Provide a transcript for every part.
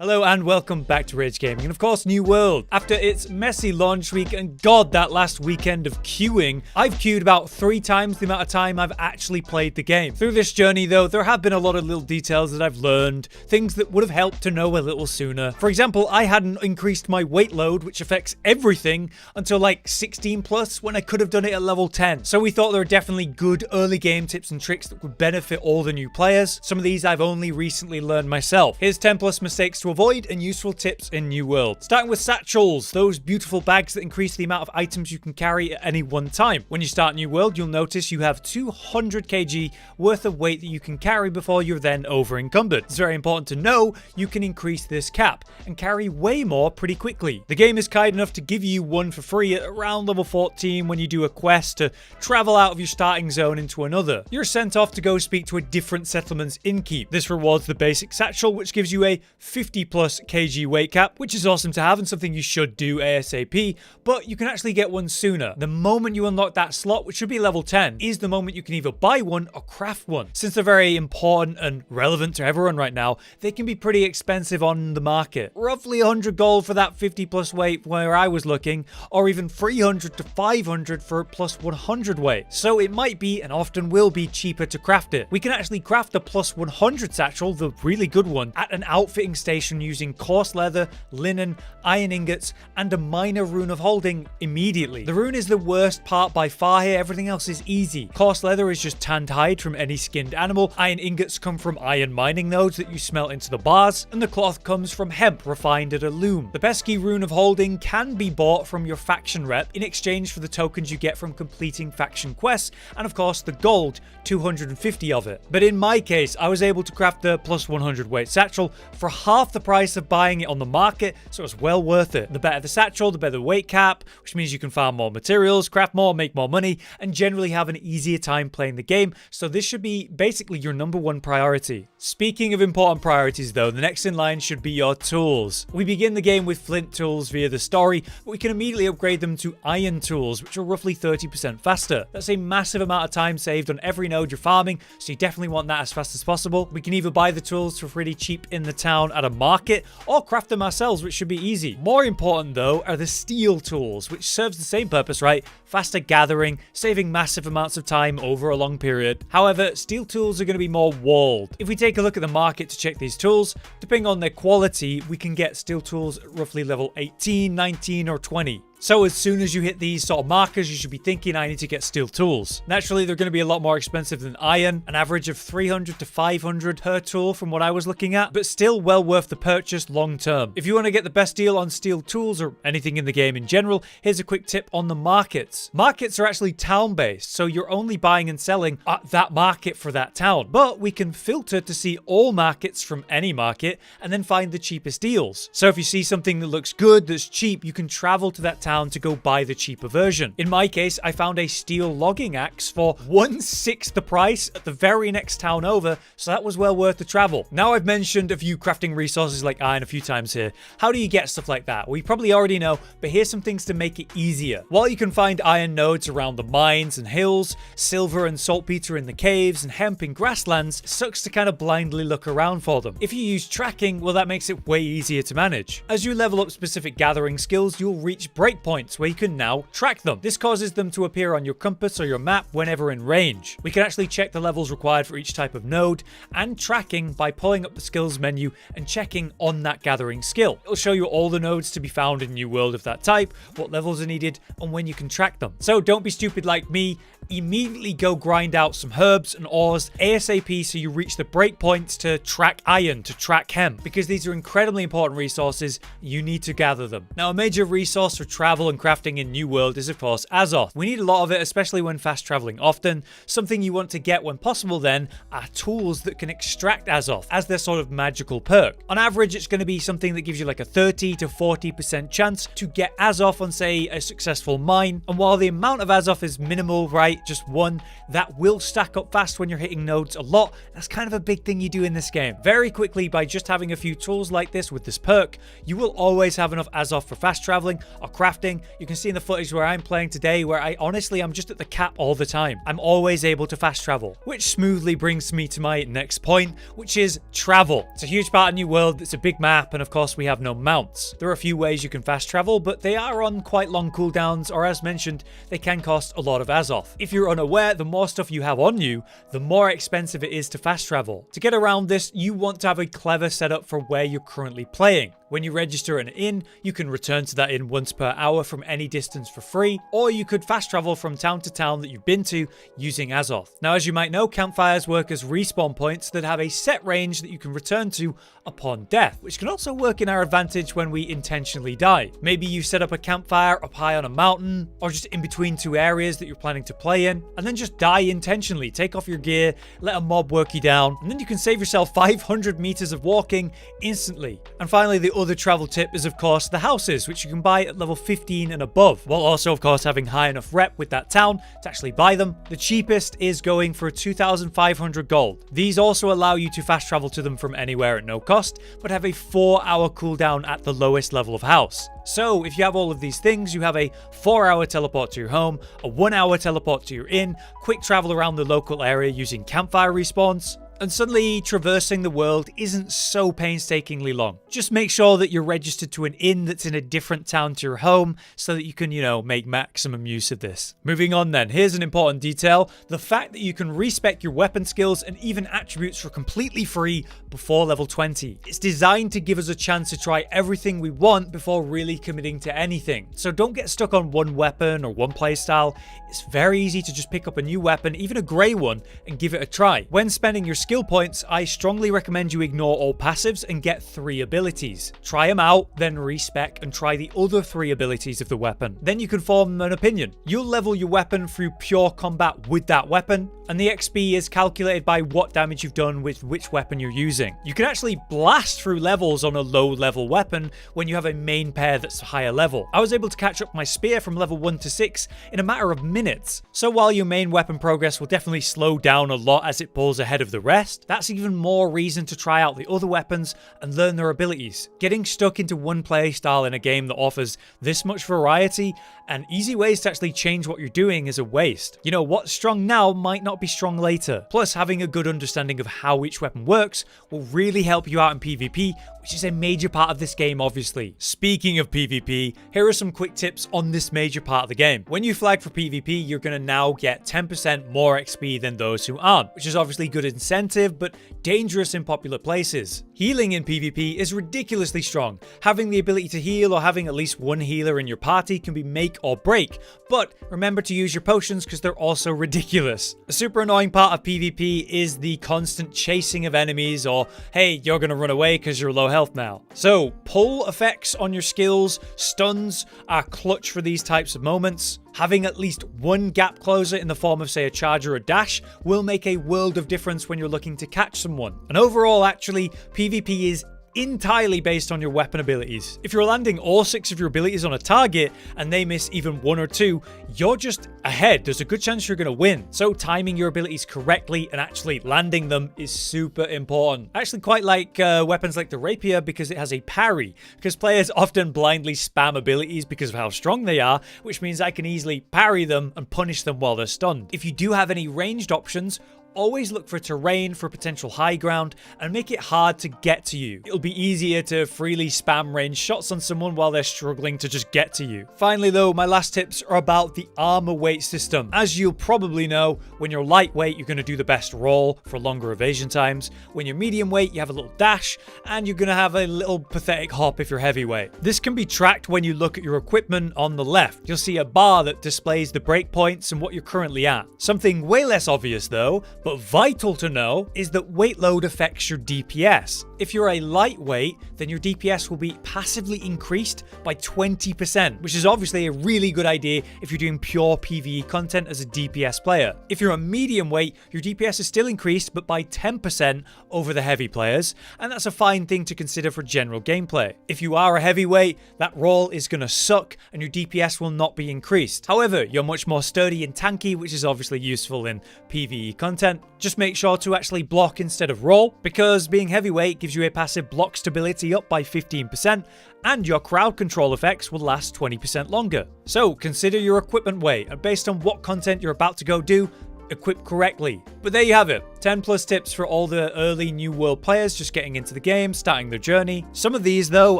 Hello and welcome back to Rage Gaming, and of course New World. After its messy launch week and god that last weekend of queuing, I've queued about 3 times the amount of time I've actually played the game. Through this journey though, there have been a lot of little details that I've learned, things that would have helped to know a little sooner. For example, I hadn't increased my weight load, which affects everything, until like 16 plus when I could have done it at level 10. So we thought there were definitely good early game tips and tricks that would benefit all the new players. Some of these I've only recently learned myself. Here's 10 plus mistakes to avoid and useful tips in New World. Starting with Satchels, those beautiful bags that increase the amount of items you can carry at any one time. When you start New World, you'll notice you have 200 kg worth of weight that you can carry before you're then over encumbered. It's very important to know you can increase this cap and carry way more pretty quickly. The game is kind enough to give you one for free at around level 14 when you do a quest to travel out of your starting zone into another. You're sent off to go speak to a different settlement's innkeep. This rewards the basic satchel, which gives you a 50 plus kg weight cap, which is awesome to have and something you should do ASAP, but you can actually get one sooner. The moment you unlock that slot, which should be level 10, is the moment you can either buy one or craft one. Since they're very important and relevant to everyone right now, they can be pretty expensive on the market. Roughly 100 gold for that 50 plus weight where I was looking, or even 300 to 500 for plus 100 weight. So it might be, and often will be, cheaper to craft it. We can actually craft the plus 100 satchel, the really good one, at an outfitting station using coarse leather, linen, iron ingots, and a minor rune of holding immediately. The rune is the worst part by far here, everything else is easy. Coarse leather is just tanned hide from any skinned animal, iron ingots come from iron mining nodes that you smelt into the bars, and the cloth comes from hemp refined at a loom. The pesky rune of holding can be bought from your faction rep in exchange for the tokens you get from completing faction quests, and of course the gold, 250 of it. But in my case, I was able to craft the plus 100 weight satchel for half the price of buying it on the market, so it's well worth it. The better the satchel, the better the weight cap, which means you can farm more materials, craft more, make more money, and generally have an easier time playing the game, so this should be basically your #1 priority. Speaking of important priorities though, the next in line should be your tools. We begin the game with flint tools via the story, but we can immediately upgrade them to iron tools, which are roughly 30% faster. That's a massive amount of time saved on every node you're farming, so you definitely want that as fast as possible. We can either buy the tools for pretty cheap in the town at a market, or craft them ourselves, which should be easy. More important though are the steel tools, which serves the same purpose, right? Faster gathering, saving massive amounts of time over a long period. However, steel tools are going to be more walled. If we take a look at the market to check these tools, depending on their quality, we can get steel tools at roughly level 18, 19, or 20. So as soon as you hit these sort of markers, you should be thinking, I need to get steel tools. Naturally, they're going to be a lot more expensive than iron, an average of 300 to 500 per tool from what I was looking at, but still well worth the purchase long term. If you want to get the best deal on steel tools or anything in the game in general, here's a quick tip on the markets. Markets are actually town-based, so you're only buying and selling at that market for that town. But we can filter to see all markets from any market and then find the cheapest deals. So if you see something that looks good, that's cheap, you can travel to that town to go buy the cheaper version. In my case, I found a steel logging axe for 1/6 the price at the very next town over, so that was well worth the travel. Now I've mentioned a few crafting resources like iron a few times here. How do you get stuff like that? Well, you probably already know, but here's some things to make it easier. While you can find iron nodes around the mines and hills, silver and saltpeter in the caves, and hemp in grasslands, it sucks to kind of blindly look around for them. If you use tracking, well, that makes it way easier to manage. As you level up specific gathering skills, you'll reach breakpoints where you can now track them. This causes them to appear on your compass or your map whenever in range. We can actually check the levels required for each type of node and tracking by pulling up the skills menu and checking on that gathering skill. It'll show you all the nodes to be found in New World of that type, what levels are needed, and when you can track them. So don't be stupid like me. Immediately go grind out some herbs and ores ASAP so you reach the breakpoints to track iron, to track hemp, because these are incredibly important resources. You need to gather them. Now, a major resource for travel and crafting in New World is of course Azoth. We need a lot of it, especially when fast traveling often. Something you want to get when possible then are tools that can extract Azoth as their sort of magical perk. On average, it's going to be something that gives you like a 30 to 40% chance to get Azoth on, say, a successful mine. And while the amount of Azoth is minimal, right, just one, that will stack up fast when you're hitting nodes a lot. That's kind of a big thing you do in this game. Very quickly, by just having a few tools like this with this perk, you will always have enough Azoth for fast traveling or crafting crafting. You can see in the footage where I'm playing today where I'm just at the cap all the time. I'm always able to fast travel, which smoothly brings me to my next point, which is travel. It's a huge part of New World, it's a big map, and of course we have no mounts. There are a few ways you can fast travel, but they are on quite long cooldowns, or as mentioned, they can cost a lot of Azoth. If you're unaware, the more stuff you have on you, the more expensive it is to fast travel. To get around this, you want to have a clever setup for where you're currently playing. When you register an inn, you can return to that inn once per hour from any distance for free, or you could fast travel from town to town that you've been to using Azoth. Now, as you might know, campfires work as respawn points that have a set range that you can return to upon death, which can also work in our advantage when we intentionally die. Maybe you set up a campfire up high on a mountain, or just in between two areas that you're planning to play in, and then just die intentionally. Take off your gear, let a mob work you down, and then you can save yourself 500 meters of walking instantly. And finally, the other travel tip is of course the houses, which you can buy at level 15 and above, while also of course having high enough rep with that town to actually buy them. The cheapest is going for 2,500 gold. These also allow you to fast travel to them from anywhere at no cost, but have a 4-hour cooldown at the lowest level of house. So if you have all of these things, you have a 4-hour teleport to your home, a 1-hour teleport to your inn, quick travel around the local area using campfire respawns, and suddenly traversing the world isn't so painstakingly long. Just make sure that you're registered to an inn that's in a different town to your home so that you can, make maximum use of this. Moving on then, here's an important detail. The fact that you can respec your weapon skills and even attributes for completely free before level 20. It's designed to give us a chance to try everything we want before really committing to anything. So don't get stuck on one weapon or one playstyle. It's very easy to just pick up a new weapon, even a grey one, and give it a try. When spending your skill points, I strongly recommend you ignore all passives and get 3 abilities. Try them out, then respec and try the other 3 abilities of the weapon. Then you can form an opinion. You'll level your weapon through pure combat with that weapon, and the XP is calculated by what damage you've done with which weapon you're using. You can actually blast through levels on a low level weapon when you have a main pair that's higher level. I was able to catch up my spear from level 1 to 6 in a matter of minutes. So while your main weapon progress will definitely slow down a lot as it pulls ahead of the rest, that's even more reason to try out the other weapons and learn their abilities. Getting stuck into one playstyle in a game that offers this much variety and easy ways to actually change what you're doing is a waste. What's strong now might not be strong later. Plus, having a good understanding of how each weapon works will really help you out in PvP, which is a major part of this game, obviously. Speaking of PvP, here are some quick tips on this major part of the game. When you flag for PvP, you're going to now get 10% more XP than those who aren't, which is obviously good incentive, but dangerous in popular places. Healing in PvP is ridiculously strong. Having the ability to heal or having at least one healer in your party can be make or break, but remember to use your potions because they're also ridiculous. A super annoying part of PvP is the constant chasing of enemies, or hey, you're going to run away because you're low health now. So pull effects on your skills, stuns are clutch for these types of moments. Having at least one gap closer in the form of, say, a charge or a dash will make a world of difference when you're looking to catch someone. And overall, actually, PvP is entirely based on your weapon abilities. If you're landing all 6 of your abilities on a target and they miss even 1 or 2, you're just ahead. There's a good chance you're going to win. So timing your abilities correctly and actually landing them is super important. I actually quite like weapons like the rapier because it has a parry, because players often blindly spam abilities because of how strong they are, which means I can easily parry them and punish them while they're stunned. If you do have any ranged options, always look for terrain for potential high ground and make it hard to get to you. It'll be easier to freely spam range shots on someone while they're struggling to just get to you. Finally though, my last tips are about the armor weight system. As you'll probably know, when you're lightweight, you're going to do the best roll for longer evasion times. When you're medium weight, you have a little dash, and you're going to have a little pathetic hop if you're heavyweight. This can be tracked when you look at your equipment on the left. You'll see a bar that displays the breakpoints and what you're currently at. Something way less obvious though, but vital to know, is that weight load affects your DPS. If you're a lightweight, then your DPS will be passively increased by 20%, which is obviously a really good idea if you're doing pure PvE content as a DPS player. If you're a medium weight, your DPS is still increased, but by 10% over the heavy players, and that's a fine thing to consider for general gameplay. If you are a heavyweight, that roll is going to suck, and your DPS will not be increased. However, you're much more sturdy and tanky, which is obviously useful in PvE content, content, just make sure to actually block instead of roll, because being heavyweight gives you a passive block stability up by 15%, and your crowd control effects will last 20% longer. So consider your equipment weight, and based on what content you're about to go do, equip correctly. But there you have it, 10 plus tips for all the early New World players just getting into the game, starting their journey. Some of these though,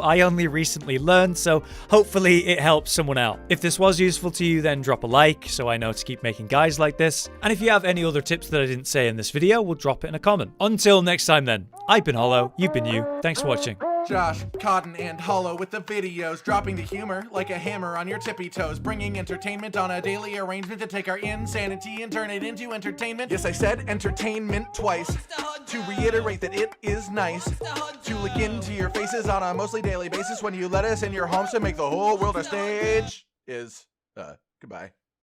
I only recently learned, so hopefully it helps someone out. If this was useful to you, then drop a like so I know to keep making guides like this. And if you have any other tips that I didn't say in this video, we'll drop it in a comment. Until next time then, I've been Hollow, you've been you, thanks for watching. Josh, Cotton, and Hollow with the videos, dropping the humor like a hammer on your tippy toes, bringing entertainment on a daily arrangement to take our insanity and turn it into entertainment. Yes, I said entertainment twice, to reiterate that it is nice to look into your faces on a mostly daily basis when you let us in your homes to make the whole world a stage. Goodbye.